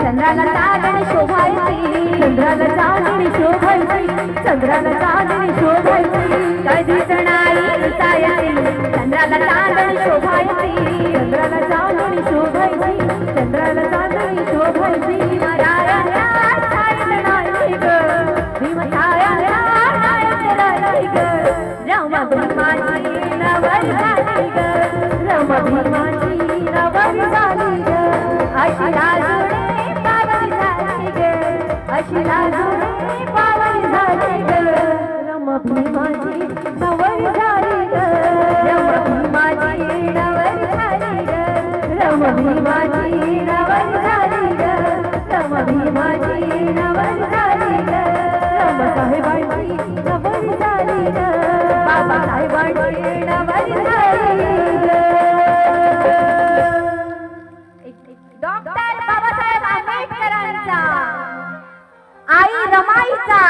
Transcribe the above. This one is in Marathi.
चंद्राला चांदणी शोभायची, चंद्राला चांदणी शोभायची, चंद्राला चांदणी शोभायची, कधी सणाई दिसायची, चंद्राला चांदणी शोभायची, चंद्राला चांदणी शोभायची, चंद्राला चांदणी शोभायची. माया छायत नाही ग, भीम छाया नाही ग, रमा भीमाची नवरी झाली ग, रमा भीमाची नवरी झाली ग. अशी लाजुळे पावरी झाली ग, अशी लाजुळे पावरी झाली ग, रमा भीमाची नवरी झाली ग, रमा भीमाची नवरी झाली ग, रमा भीमाची नवरी झाली ग, रमा भीमाची नवरी झाली ग, रमा साहेबांची नवरी झाली ग, बाबा साहेबांची नवरी झाली ग. डॉक्टर बाबासाहेब आंबेडकरांचा आई रमाईचा